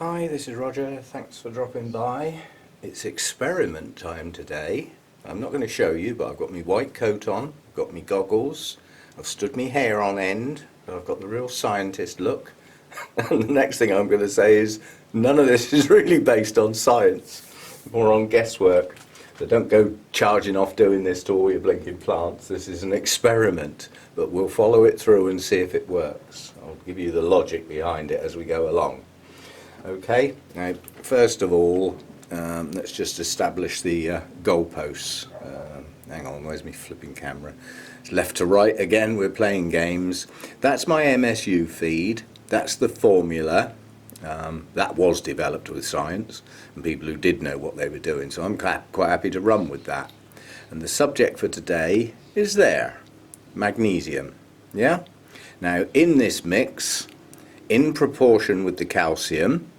Hi, this is Roger. Thanks for dropping by. It's experiment time today. I'm not going to show you, but I've got my white coat on, I've got my goggles, I've stood my hair on end, I've got the real scientist look. And the next thing I'm going to say is none of this is really based on science, more on guesswork. So don't go charging off doing this to all your blinking plants. This is an experiment, but we'll follow it through and see if it works. I'll give you the logic behind it as we go along. Okay, now first of all, let's just establish the goalposts. Hang on, where's my flipping camera? It's left to right again, we're playing games. That's my MSU feed, that's the formula. That was developed with science and people who did know what they were doing, so I'm quite happy to run with that. And the subject for today is there, magnesium. Yeah? Now in this mix, in proportion with the calcium,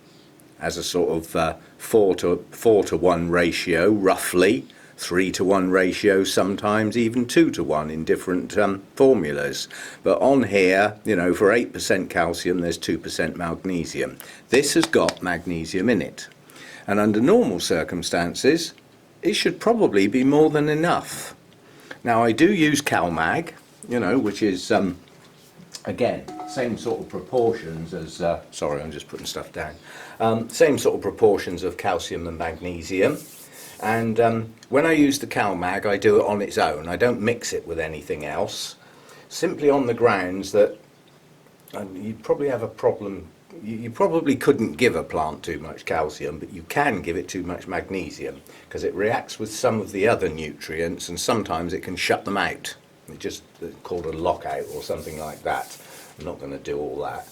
as a sort of 4 to 1 ratio, roughly 3 to 1 ratio, sometimes even 2 to 1 in different formulas. But on here, you know, for 8% calcium, there's 2% magnesium. This has got magnesium in it, and under normal circumstances, it should probably be more than enough. Now I do use CalMag, you know, which is again, same sort of proportions as, sorry, I'm just putting stuff down. Same sort of proportions of calcium and magnesium. And when I use the CalMag, I do it on its own. I don't mix it with anything else. Simply on the grounds that you'd probably have a problem. You probably couldn't give a plant too much calcium, but you can give it too much magnesium because it reacts with some of the other nutrients and sometimes it can shut them out. It's just called a lockout or something like that. I'm not going to do all that,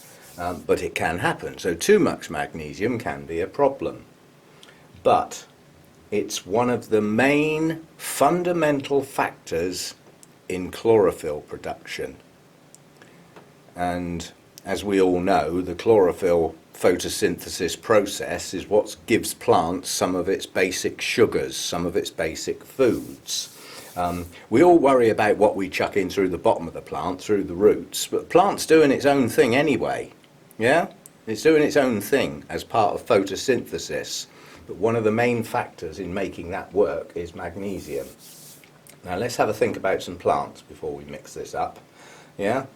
but it can happen. So too much magnesium can be a problem. But it's one of the main fundamental factors in chlorophyll production. And as we all know, the chlorophyll photosynthesis process is what gives plants some of its basic sugars, some of its basic foods. We all worry about what we chuck in through the bottom of the plant, through the roots, but the plant's doing its own thing anyway. Yeah? It's doing its own thing as part of photosynthesis. But one of the main factors in making that work is magnesium. Now let's have a think about some plants before we mix this up. Yeah?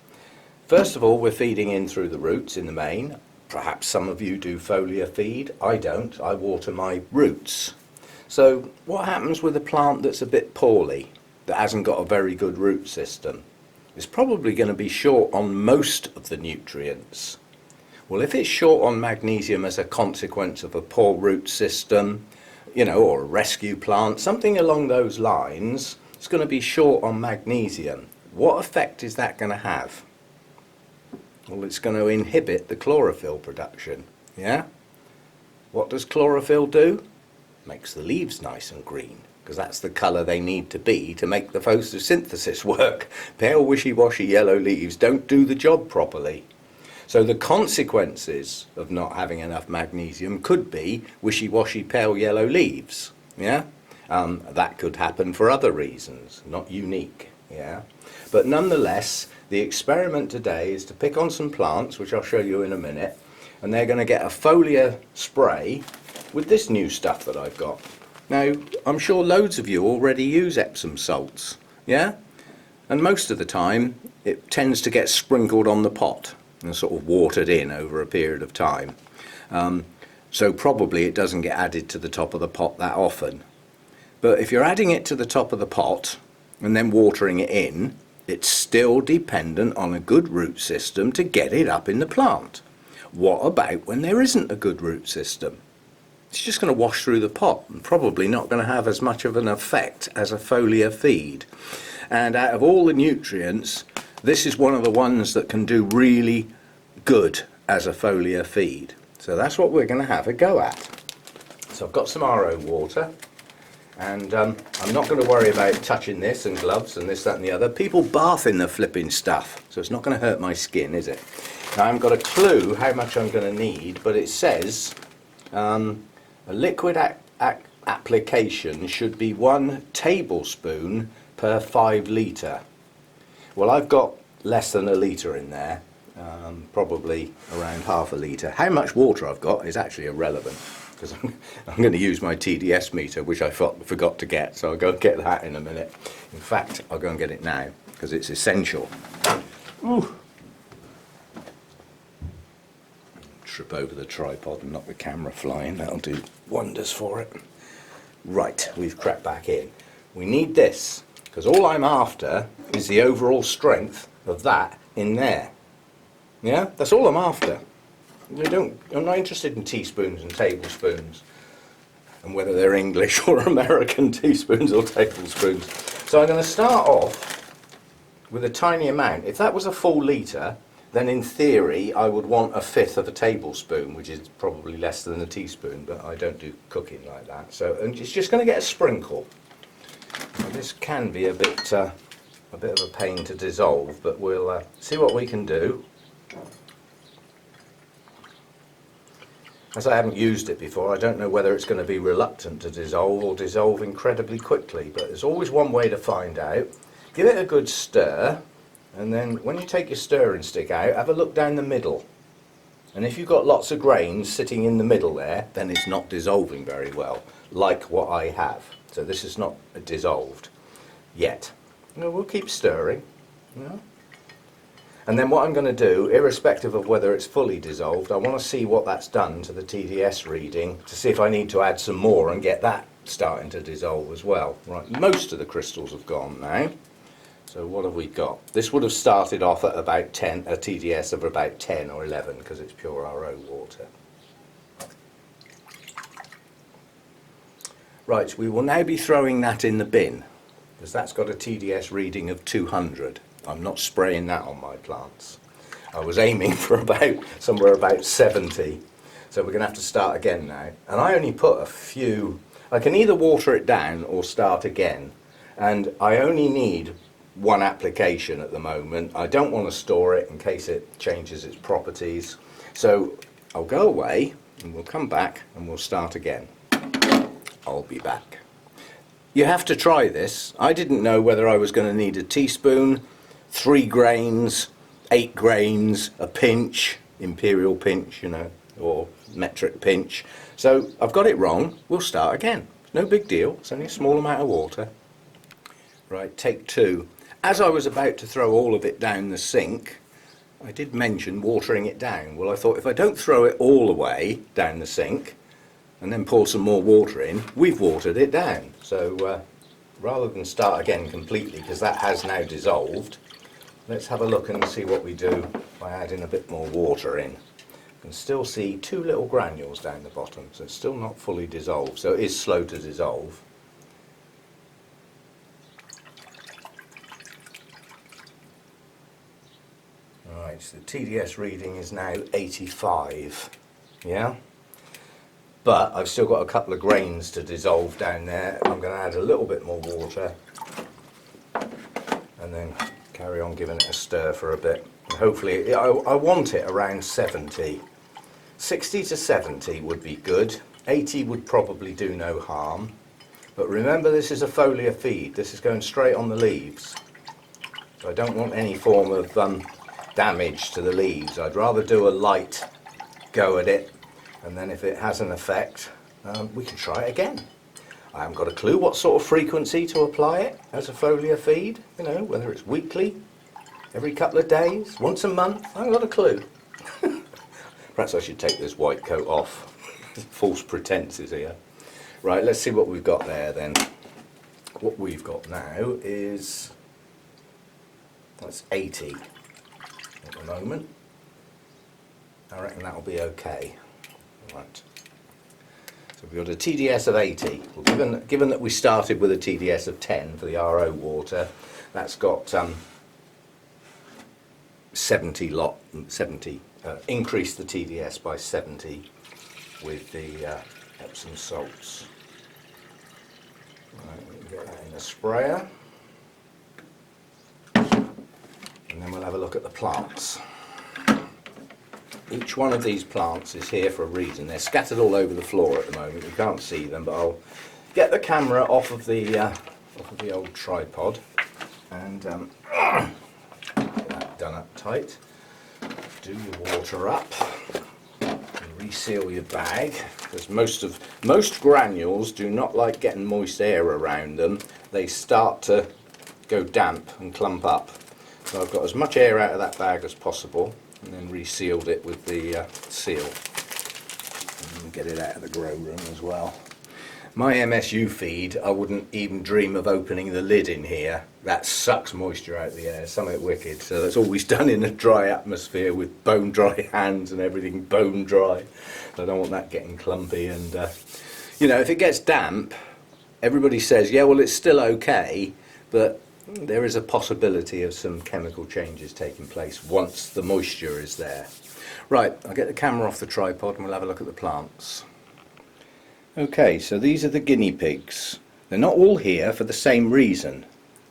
First of all, we're feeding in through the roots in the main. Perhaps some of you do foliar feed. I don't. I water my roots. So what happens with a plant that's a bit poorly, that hasn't got a very good root system? It's probably going to be short on most of the nutrients. Well, if it's short on magnesium as a consequence of a poor root system, you know, or a rescue plant, something along those lines, it's going to be short on magnesium. What effect is that going to have? Well, it's going to inhibit the chlorophyll production. Yeah? What does chlorophyll do? Makes the leaves nice and green, because that's the colour they need to be to make the photosynthesis work. Pale wishy-washy yellow leaves don't do the job properly. So the consequences of not having enough magnesium could be wishy-washy pale yellow leaves. Yeah, that could happen for other reasons, not unique. Yeah, but nonetheless, the experiment today is to pick on some plants, which I'll show you in a minute, and they're going to get a foliar spray with this new stuff that I've got. Now, I'm sure loads of you already use Epsom salts, yeah? And most of the time, it tends to get sprinkled on the pot and sort of watered in over a period of time. So probably it doesn't get added to the top of the pot that often. But if you're adding it to the top of the pot and then watering it in, it's still dependent on a good root system to get it up in the plant. What about when there isn't a good root system? It's just going to wash through the pot and probably not going to have as much of an effect as a foliar feed. And out of all the nutrients, this is one of the ones that can do really good as a foliar feed. So that's what we're going to have a go at. So I've got some RO water, and I'm not going to worry about touching this and gloves and this, that and the other. People bath in the flipping stuff, so it's not going to hurt my skin, is it? Now I haven't got a clue how much I'm going to need, but it says a liquid application should be 1 tablespoon per 5 litre. Well, I've got less than a litre in there, probably around half a litre. How much water I've got is actually irrelevant, because I'm going to use my TDS meter, which I forgot to get, so I'll go and get that in a minute. In fact, I'll go and get it now, because it's essential. Ooh. Trip over the tripod and knock the camera flying, that'll do wonders for it. Right, we've crept back in. We need this, because all I'm after is the overall strength of that in there. Yeah, that's all I'm after. I'm not interested in teaspoons and tablespoons, and whether they're English or American teaspoons or tablespoons. So I'm going to start off with a tiny amount. If that was a full litre, then in theory I would want a fifth of a tablespoon, which is probably less than a teaspoon, but I don't do cooking like that. So and it's just going to get a sprinkle. Now, this can be a bit of a pain to dissolve, but we'll see what we can do. As I haven't used it before, I don't know whether it's going to be reluctant to dissolve or dissolve incredibly quickly, but there's always one way to find out. Give it a good stir, and then when you take your stirring stick out, have a look down the middle. And if you've got lots of grains sitting in the middle there, then it's not dissolving very well, like what I have. So this is not dissolved yet. We'll keep stirring. And then what I'm going to do, irrespective of whether it's fully dissolved, I want to see what that's done to the TDS reading, to see if I need to add some more and get that starting to dissolve as well. Right, most of the crystals have gone now. So what have we got? This would have started off at about 10, a TDS of about 10 or 11, because it's pure RO water. Right, we will now be throwing that in the bin, because that's got a TDS reading of 200. I'm not spraying that on my plants. I was aiming for somewhere about 70, so we're going to have to start again now. And I only put a few. I can either water it down or start again, and I only need one application at the moment. I don't want to store it in case it changes its properties, so I'll go away and we'll come back and we'll start again. I'll be back. You have to try this. I didn't know whether I was going to need a teaspoon, 3 grains, 8 grains, a pinch, imperial pinch, or metric pinch. So I've got it wrong. We'll start again. No big deal. It's only a small amount of water. Right, take 2. As I was about to throw all of it down the sink, I did mention watering it down. Well, I thought if I don't throw it all the way down the sink and then pour some more water in, we've watered it down. So rather than start again completely, because that has now dissolved, let's have a look and see what we do by adding a bit more water in. You can still see 2 little granules down the bottom, so it's still not fully dissolved, so it is slow to dissolve. Right, so the TDS reading is now 85, yeah? But I've still got a couple of grains to dissolve down there. I'm going to add a little bit more water and then carry on giving it a stir for a bit. And hopefully, I want it around 70. 60 to 70 would be good. 80 would probably do no harm. But remember, this is a foliar feed. This is going straight on the leaves. So I don't want any form of damage to the leaves. I'd rather do a light go at it, and then if it has an effect, we can try it again. I haven't got a clue what sort of frequency to apply it as a foliar feed, whether it's weekly, every couple of days, once a month. I haven't got a clue. Perhaps I should take this white coat off. False pretenses here. Right, let's see what we've got there then. What we've got now is, that's 80 at the moment. I reckon that'll be okay. Right. So we've got a TDS of 80. Well, given that we started with a TDS of 10 for the RO water, that's got 70 increased the TDS by 70 with the Epsom salts. Right, we can get that in a sprayer. And then we'll have a look at the plants. Each one of these plants is here for a reason. They're scattered all over the floor at the moment. You can't see them, but I'll get the camera off of the old tripod and get that done up tight. do your water up and reseal your bag, because most granules do not like getting moist air around them. They start to go damp and clump up. So I've got as much air out of that bag as possible, and then resealed it with the seal. And get it out of the grow room as well. My MSU feed, I wouldn't even dream of opening the lid in here. That sucks moisture out of the air, something wicked. So that's always done in a dry atmosphere with bone dry hands and everything bone dry. I don't want that getting clumpy. And you know, if it gets damp, everybody says, yeah, well, it's still okay, but there is a possibility of some chemical changes taking place once the moisture is there. Right, I'll get the camera off the tripod and we'll have a look at the plants. Okay, so these are the guinea pigs. They're not all here for the same reason,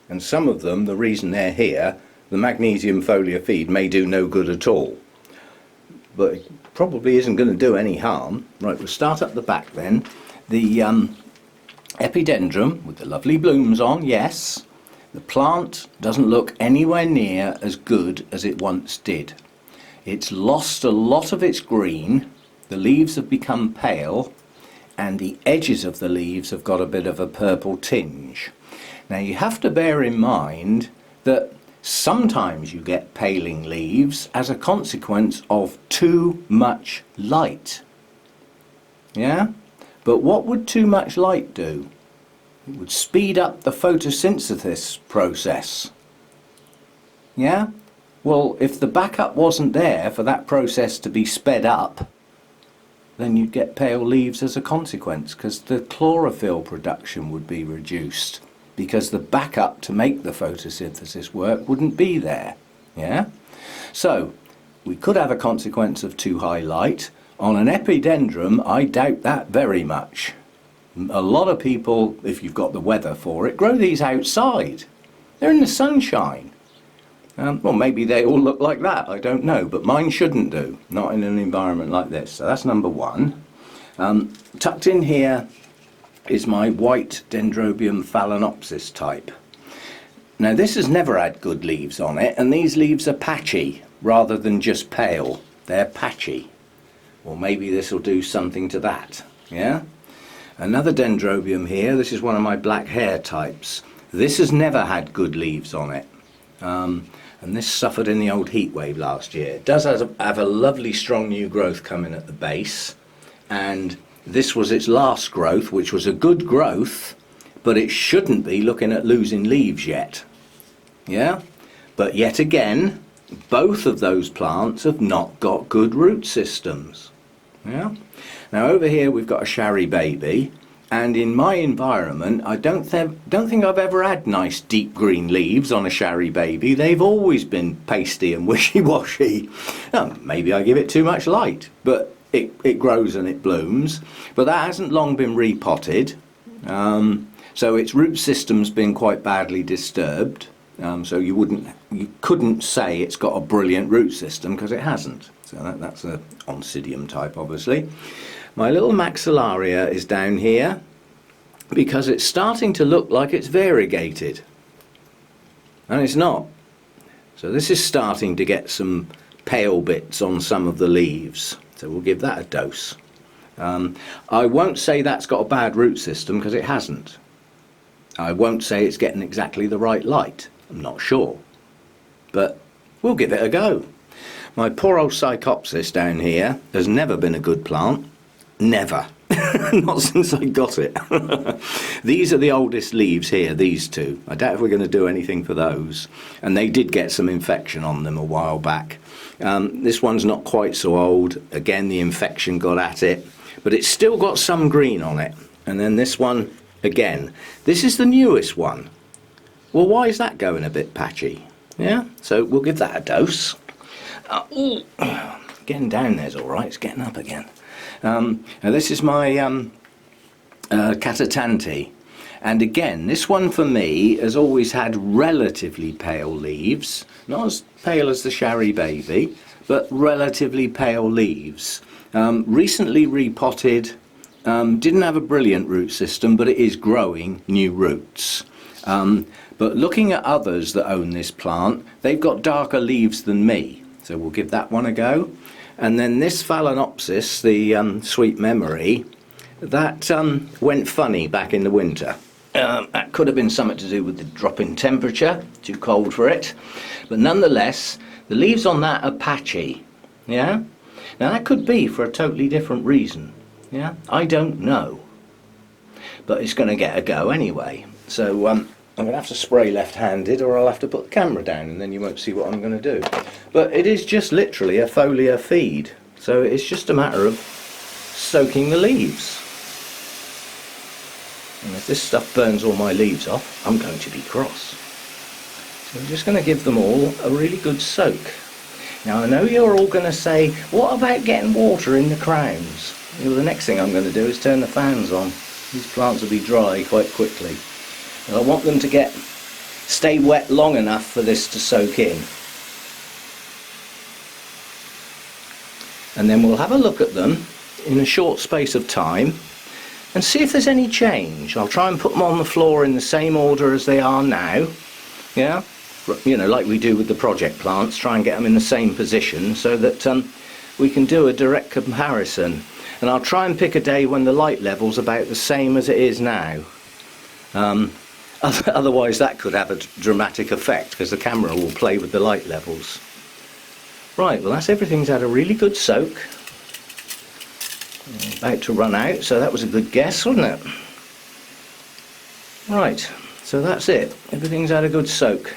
and some of them, the reason they're here, the magnesium foliar feed may do no good at all, but it probably isn't going to do any harm. Right, we'll start up the back then. The epidendrum with the lovely blooms on, yes. The plant doesn't look anywhere near as good as it once did. It's lost a lot of its green, the leaves have become pale, and the edges of the leaves have got a bit of a purple tinge. Now you have to bear in mind that sometimes you get paling leaves as a consequence of too much light. Yeah? But what would too much light do? It would speed up the photosynthesis process. Yeah? Well, if the backup wasn't there for that process to be sped up, then you'd get pale leaves as a consequence, because the chlorophyll production would be reduced, because the backup to make the photosynthesis work wouldn't be there. Yeah? So we could have a consequence of too high light. On an epidendrum, I doubt that very much. A lot of people, if you've got the weather for it, grow these outside. They're in the sunshine. Well, maybe they all look like that, I don't know, but mine shouldn't do, not in an environment like this. So that's number one. Tucked in here is my white Dendrobium phalaenopsis type. Now this has never had good leaves on it, and these leaves are patchy rather than just pale. They're patchy. Well, maybe this will do something to that. Yeah? Another Dendrobium here, this is one of my black hair types. This has never had good leaves on it. And this suffered in the old heat wave last year. It does have a lovely strong new growth coming at the base, and this was its last growth, which was a good growth, but it shouldn't be looking at losing leaves yet. Yeah? But yet again, both of those plants have not got good root systems. Yeah? Now over here we've got a Shari baby, and in my environment I don't think I've ever had nice deep green leaves on a Shari baby. They've always been pasty and wishy-washy. Maybe I give it too much light, but it grows and it blooms. But that hasn't long been repotted, so its root system's been quite badly disturbed. So you couldn't say it's got a brilliant root system, because it hasn't. So that's a Oncidium type, obviously. My little maxillaria is down here because it's starting to look like it's variegated, and it's not. So this is starting to get some pale bits on some of the leaves, so we'll give that a dose. I won't say that's got a bad root system, because it hasn't. I won't say it's getting exactly the right light. I'm not sure, but we'll give it a go. My poor old Psychopsis down here has never been a good plant. Never. Not since I got it. These are the oldest leaves here, these two. I doubt if we're going to do anything for those. And they did get some infection on them a while back. This one's not quite so old. Again, the infection got at it. But it's still got some green on it. And then this one, again. This is the newest one. Well, why is that going a bit patchy? Yeah, so we'll give that a dose. Getting down there's all right. It's getting up again. Now this is my Catatanti, and again this one for me has always had relatively pale leaves, not as pale as the Shari baby, but relatively pale leaves. Recently repotted, didn't have a brilliant root system, but it is growing new roots. But looking at others that own this plant, they've got darker leaves than me. So we'll give that one a go. And then this Phalaenopsis, the Sweet Memory, that went funny back in the winter. That could have been something to do with the drop in temperature, too cold for it. But nonetheless, the leaves on that are patchy. Yeah? Now that could be for a totally different reason. Yeah? I don't know. But it's going to get a go anyway. So I'm going to have to spray left-handed, or I'll have to put the camera down and then you won't see what I'm going to do. But it is just literally a foliar feed. So it's just a matter of soaking the leaves. And if this stuff burns all my leaves off, I'm going to be cross. So I'm just going to give them all a really good soak. Now I know you're all going to say, what about getting water in the crowns? Well, the next thing I'm going to do is turn the fans on. These plants will be dry quite quickly. And I want them to stay wet long enough for this to soak in. And then we'll have a look at them in a short space of time and see if there's any change. I'll try and put them on the floor in the same order as they are now. Yeah, you know, like we do with the project plants, try and get them in the same position so that we can do a direct comparison. And I'll try and pick a day when the light level's about the same as it is now. Otherwise that could have a dramatic effect because the camera will play with the light levels. Right, well everything's had a really good soak. About to run out, so that was a good guess, wasn't it? Right, so that's it. Everything's had a good soak.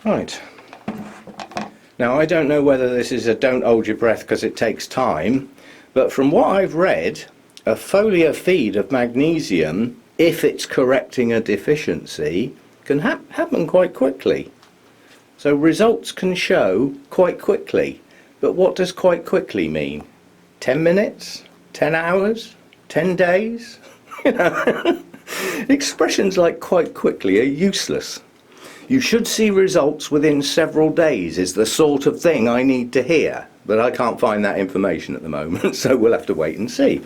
Right. Now I don't know whether this is a don't hold your breath because it takes time, but from what I've read, a foliar feed of magnesium, if it's correcting a deficiency, can happen quite quickly. So results can show quite quickly. But what does quite quickly mean? 10 minutes? 10 hours? 10 days? You know, expressions like quite quickly are useless. You should see results within several days is the sort of thing I need to hear. But I can't find that information at the moment, so we'll have to wait and see.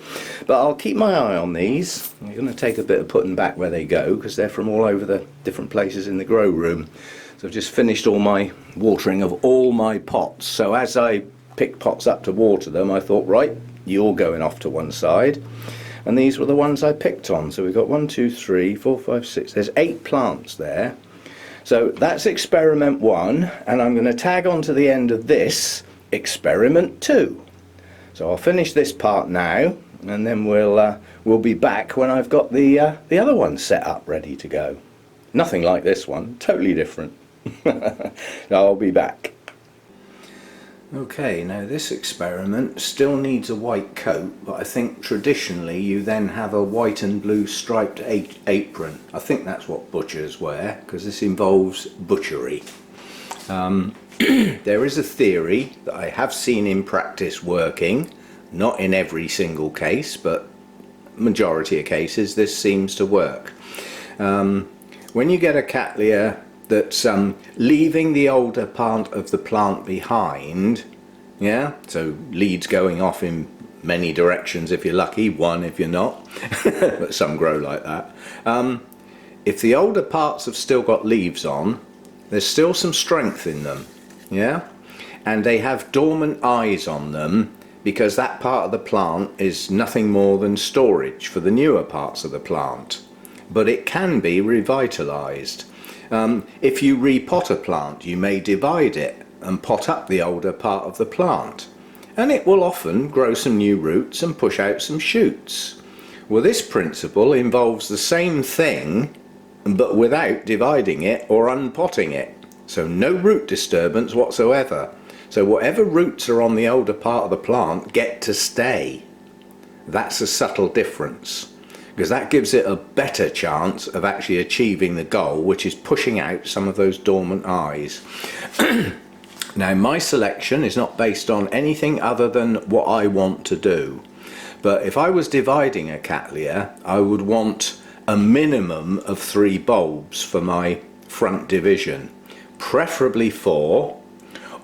But I'll keep my eye on these. I'm going to take a bit of putting back where they go because they're from all over the different places in the grow room. So I've just finished all my watering of all my pots. So as I picked pots up to water them, I thought, right, you're going off to one side. And these were the ones I picked on. So we've got 1, 2, 3, 4, 5, 6. There's 8 plants there. So that's experiment 1. And I'm going to tag on to the end of this experiment 2. So I'll finish this part now. And then we'll be back when I've got the other one set up ready to go. Nothing like this one. Totally different. I'll be back. Okay, now this experiment still needs a white coat, but I think traditionally you then have a white and blue striped apron. I think that's what butchers wear, because this involves butchery. There is a theory that I have seen in practice working, not in every single case, but majority of cases this seems to work. When you get a Cattleya that's leaving the older part of the plant behind, yeah, so leads going off in many directions if you're lucky, one if you're not, but some grow like that. If the older parts have still got leaves on, there's still some strength in them, yeah, and they have dormant eyes on them because that part of the plant is nothing more than storage for the newer parts of the plant, but it can be revitalized. If you repot a plant, you may divide it and pot up the older part of the plant, and it will often grow some new roots and push out some shoots. Well, this principle involves the same thing, but without dividing it or unpotting it. So no root disturbance whatsoever. So whatever roots are on the older part of the plant get to stay. That's a subtle difference, because that gives it a better chance of actually achieving the goal, which is pushing out some of those dormant eyes. Now, my selection is not based on anything other than what I want to do. But if I was dividing a Cattleya, I would want a minimum of 3 bulbs for my front division, preferably 4,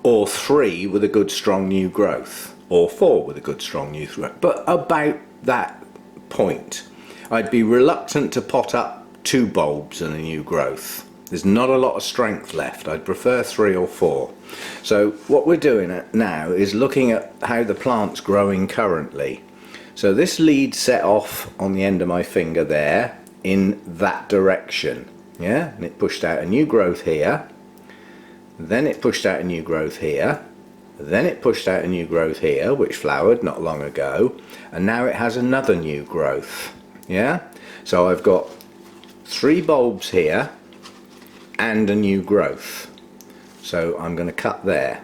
or 3 with a good strong new growth, or 4 with a good strong new growth, but about that point. I'd be reluctant to pot up 2 bulbs and a new growth. There's not a lot of strength left. I'd prefer 3 or 4. So what we're doing now is looking at how the plant's growing currently. So this lead set off on the end of my finger there in that direction. Yeah, and it pushed out a new growth here. Then it pushed out a new growth here. Then it pushed out a new growth here, which flowered not long ago. And now it has another new growth. Yeah, so I've got 3 bulbs here and a new growth. So I'm going to cut there,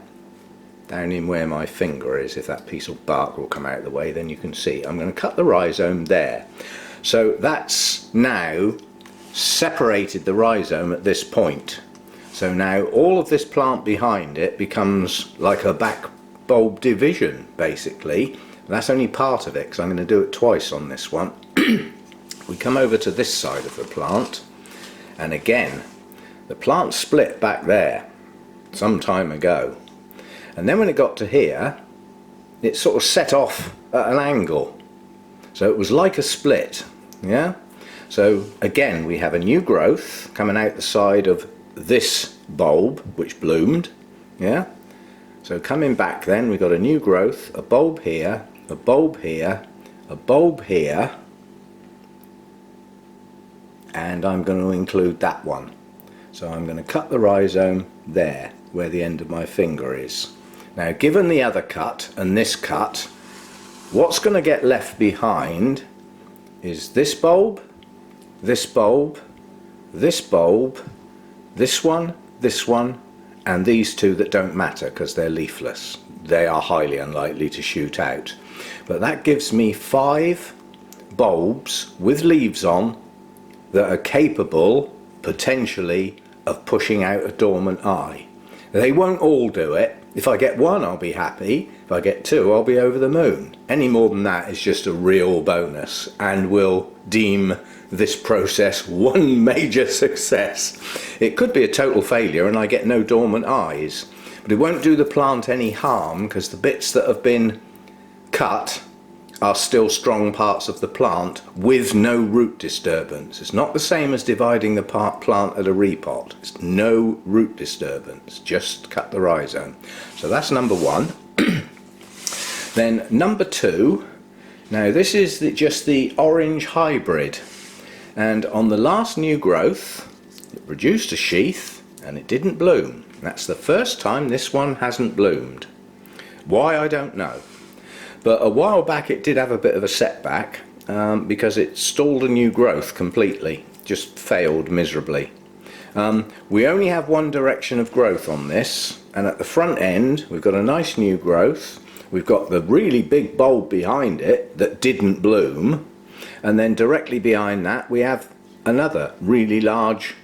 down in where my finger is. If that piece of bark will come out of the way, then you can see. I'm going to cut the rhizome there. So that's now separated the rhizome at this point. So now all of this plant behind it becomes like a back bulb division, basically. That's only part of it, because I'm going to do it twice on this one. We come over to this side of the plant, and again the plant split back there some time ago, and then when it got to here it sort of set off at an angle, so it was like a split. Yeah, so again we have a new growth coming out the side of this bulb which bloomed. Yeah, so coming back then we've got a new growth, a bulb here, a bulb here, a bulb here, and I'm going to include that one. So I'm going to cut the rhizome there where the end of my finger is. Now given the other cut and this cut, what's going to get left behind is this bulb, this bulb, this bulb, this one, and these 2 that don't matter because they're leafless. They are highly unlikely to shoot out. But that gives me 5 bulbs with leaves on that are capable, potentially, of pushing out a dormant eye. They won't all do it. If I get 1, I'll be happy. If I get 2, I'll be over the moon. Any more than that is just a real bonus, and will deem this process one major success. It could be a total failure and I get no dormant eyes, but it won't do the plant any harm, because the bits that have been cut are still strong parts of the plant with no root disturbance. It's not the same as dividing the plant at a repot. It's no root disturbance, just cut the rhizome. So that's number 1. Then number 2, now this is just the orange hybrid, and on the last new growth it produced a sheath and it didn't bloom. That's the first time this one hasn't bloomed. Why, I don't know. But a while back it did have a bit of a setback because it stalled a new growth completely, just failed miserably. We only have one direction of growth on this, and at the front end we've got a nice new growth. We've got the really big bulb behind it that didn't bloom, and then directly behind that we have another really large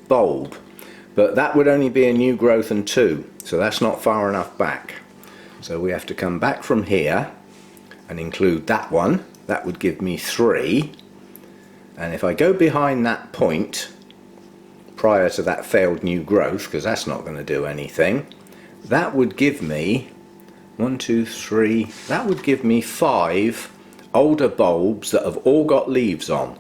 bulb, but that would only be a new growth and 2, so that's not far enough back. So we have to come back from here and include that one. That would give me 3, and if I go behind that point prior to that failed new growth, because that's not going to do anything, that would give me 1, 2, 3, that would give me 5 older bulbs that have all got leaves on,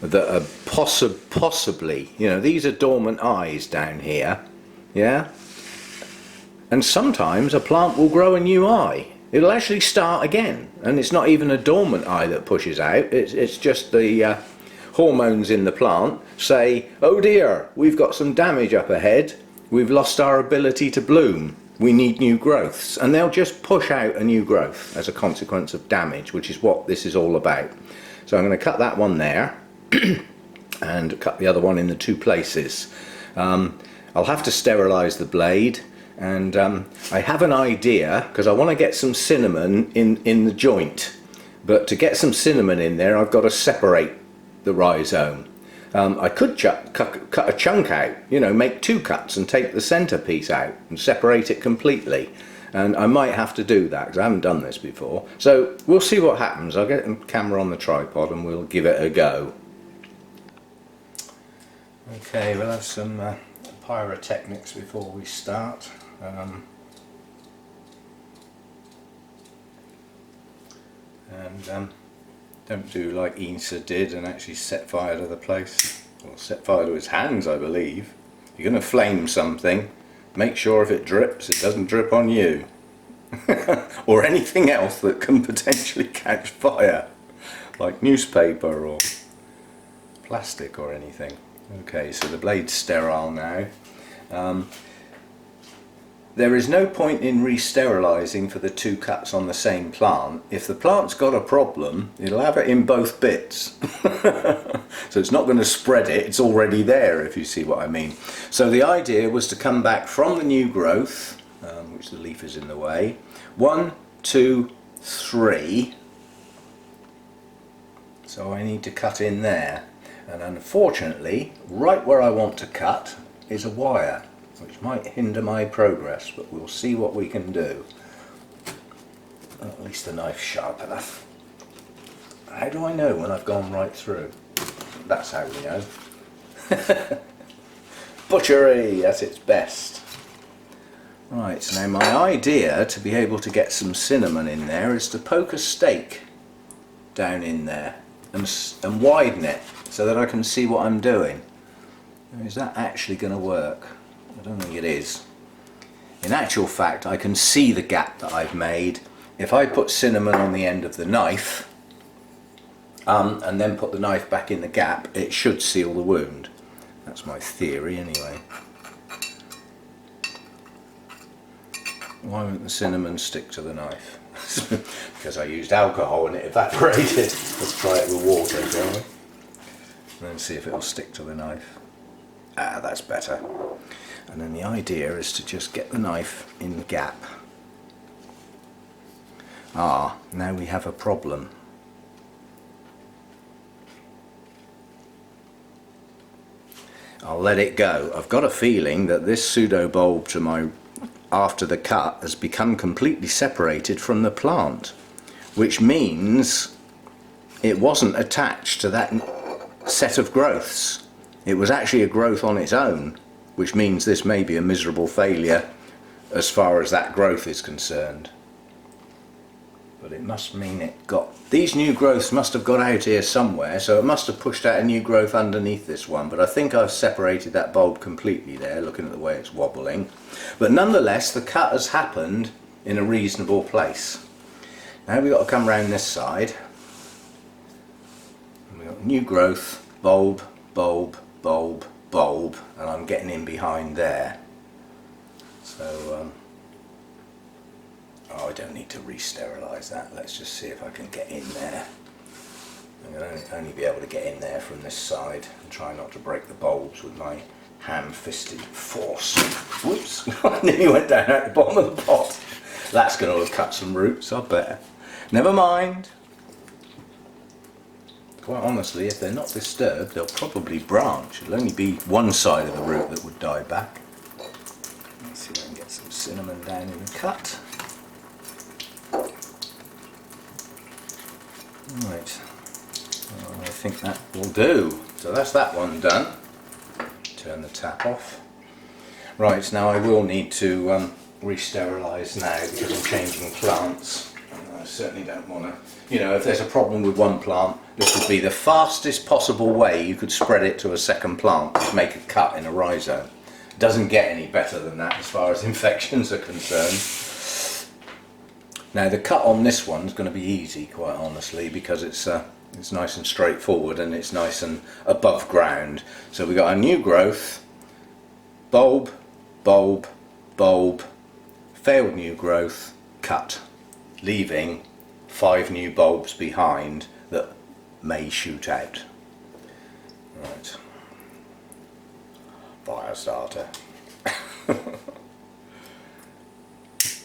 that are possibly, you know, these are dormant eyes down here. Yeah, and sometimes a plant will grow a new eye. It'll actually start again, and it's not even a dormant eye that pushes out. It's just the hormones in the plant say, oh dear, we've got some damage up ahead, we've lost our ability to bloom, we need new growths, and they'll just push out a new growth as a consequence of damage, which is what this is all about. So I'm going to cut that one there and cut the other one in the 2 places. I'll have to sterilize the blade, and I have an idea, because I want to get some cinnamon in the joint, but to get some cinnamon in there I've got to separate the rhizome. I could cut a chunk out, you know, make 2 cuts and take the centre piece out and separate it completely, and I might have to do that because I haven't done this before. So we'll see what happens. I'll get the camera on the tripod and we'll give it a go. Okay, we'll have some pyrotechnics before we start. Don't do like Insa did and actually set fire to the place. Well, set fire to his hands, I believe. If you're going to flame something, make sure if it drips, it doesn't drip on you. Or anything else that can potentially catch fire, like newspaper or plastic or anything. Okay, so the blade's sterile now. There is no point in re-sterilising for the two cuts on the same plant. If the plant's got a problem, it'll have it in both bits. So it's not going to spread it, it's already there, if you see what I mean. So the idea was to come back from the new growth, which the leaf is in the way. 1, 2, 3. So I need to cut in there. And unfortunately, right where I want to cut is a wire, which might hinder my progress, but we'll see what we can do. At least the knife's sharp enough. How do I know when I've gone right through? That's how we know. Butchery at its best. Right, so now my idea to be able to get some cinnamon in there is to poke a stake down in there and widen it so that I can see what I'm doing. Now, is that actually going to work? I don't think it is. In actual fact, I can see the gap that I've made. If I put cinnamon on the end of the knife and then put the knife back in the gap, it should seal the wound. That's my theory anyway. Why won't the cinnamon stick to the knife? Because I used alcohol and it evaporated. Let's try it with water, shall we? And then see if it'll stick to the knife. Ah, that's better. And then the idea is to just get the knife in the gap. Ah, now we have a problem. I'll let it go. I've got a feeling that this pseudo bulb to my after the cut has become completely separated from the plant, which means it wasn't attached to that set of growths. It was actually a growth on its own, which means this may be a miserable failure as far as that growth is concerned. But it must mean it got... These new growths must have got out here somewhere, so it must have pushed out a new growth underneath this one, but I think I've separated that bulb completely there, looking at the way it's wobbling. But nonetheless, the cut has happened in a reasonable place. Now we've got to come round this side. We've got new growth, bulb, bulb, bulb, bulb, and I'm getting in behind there. So, oh, I don't need to re-sterilise that. Let's just see if I can get in there. I'm going to only be able to get in there from this side and try not to break the bulbs with my ham-fisted force. Whoops! I nearly went down at the bottom of the pot. That's going to have cut some roots, I bet. Never mind. Quite honestly, if they're not disturbed, they'll probably branch. It'll only be one side of the root that would die back. Let's see if I can get some cinnamon down in the cut. Right, well, I think that will do. So that's that one done. Turn the tap off. Right, now I will need to re-sterilise now because I'm changing plants. I certainly don't want to, you know, if there's a problem with one plant, this would be the fastest possible way you could spread it to a second plant, to make a cut in a rhizome. It doesn't get any better than that as far as infections are concerned. Now the cut on this one's going to be easy, quite honestly, because it's nice and straightforward and it's nice and above ground. So we've got a new growth, bulb, bulb, bulb, failed new growth, cut, leaving 5 new bulbs behind that may shoot out. Right, fire starter.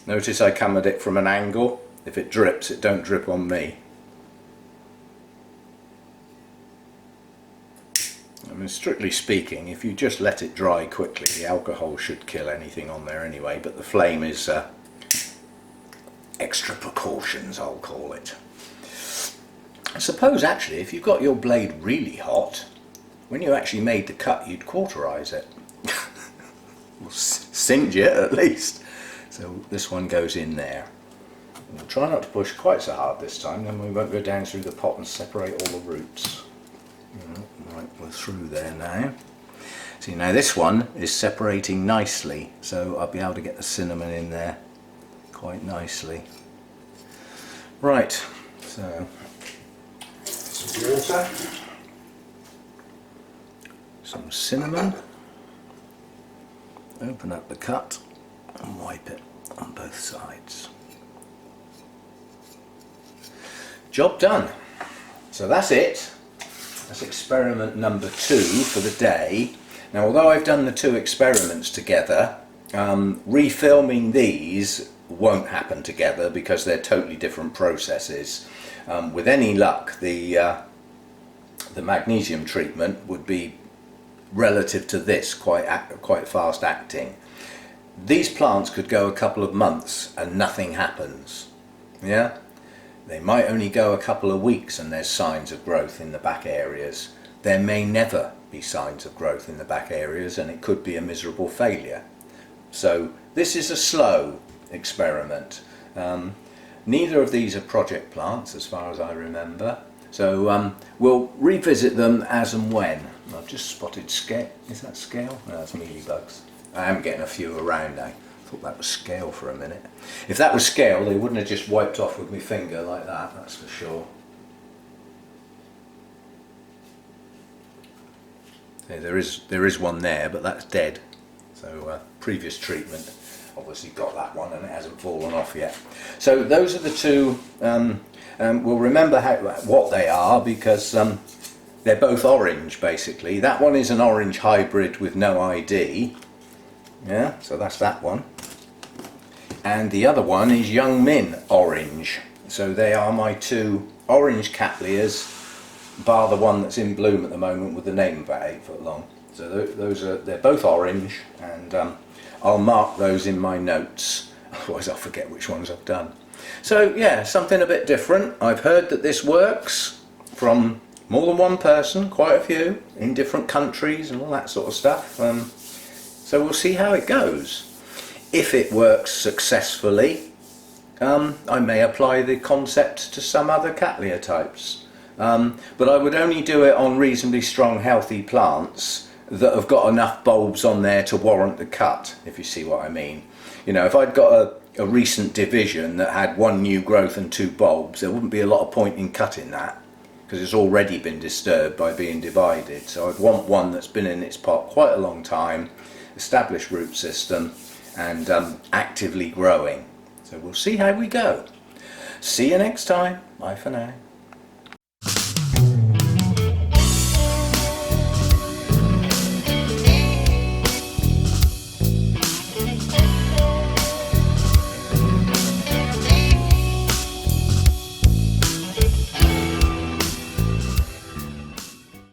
Notice I come at it from an angle. If it drips, it don't drip on me. I mean, strictly speaking, if you just let it dry quickly, the alcohol should kill anything on there anyway, but the flame is extra precautions, I'll call it. I suppose actually if you got your blade really hot, when you actually made the cut you'd cauterize it. Or singe it at least. So this one goes in there. We'll try not to push quite so hard this time, then we won't go down through the pot and separate all the roots. Right, we're through there now. See, now this one is separating nicely, so I'll be able to get the cinnamon in there quite nicely. Right, so some water, some cinnamon, open up the cut and wipe it on both sides. Job done. So that's it. That's experiment number 2 for the day. Now, although I've done the 2 experiments together, refilming these won't happen together because they're totally different processes. With any luck, the magnesium treatment would be relative to this quite fast acting. These plants could go a couple of months and nothing happens. Yeah, they might only go a couple of weeks and there's signs of growth in the back areas. There may never be signs of growth in the back areas, and it could be a miserable failure. So this is a slow experiment. Neither of these are project plants as far as I remember, so we'll revisit them as and when. I've just spotted scale. Is that scale? No, that's mealybugs. I am getting a few around now. I thought that was scale for a minute. If that was scale, they wouldn't have just wiped off with my finger like that, that's for sure. There is one there, but that's dead. So previous treatment obviously got that one, and it hasn't fallen off yet. So those are the 2. We'll remember what they are, because they're both orange basically. That one is an orange hybrid with no ID. Yeah, so that's that one. And the other one is Young Min orange. So they are my 2 orange cattleyas, bar the one that's in bloom at the moment with the name about 8 foot long. So they're both orange, and I'll mark those in my notes, otherwise I'll forget which ones I've done. So yeah, something a bit different. I've heard that this works from more than one person, quite a few, in different countries and all that sort of stuff. So we'll see how it goes. If it works successfully, I may apply the concept to some other cattleya types. But I would only do it on reasonably strong, healthy plants that have got enough bulbs on there to warrant the cut, if you see what I mean. You know, if I'd got a recent division that had 1 new growth and 2 bulbs, there wouldn't be a lot of point in cutting that, because it's already been disturbed by being divided. So I'd want one that's been in its pot quite a long time, established root system, and actively growing. So we'll see how we go. See you next time. Bye for now.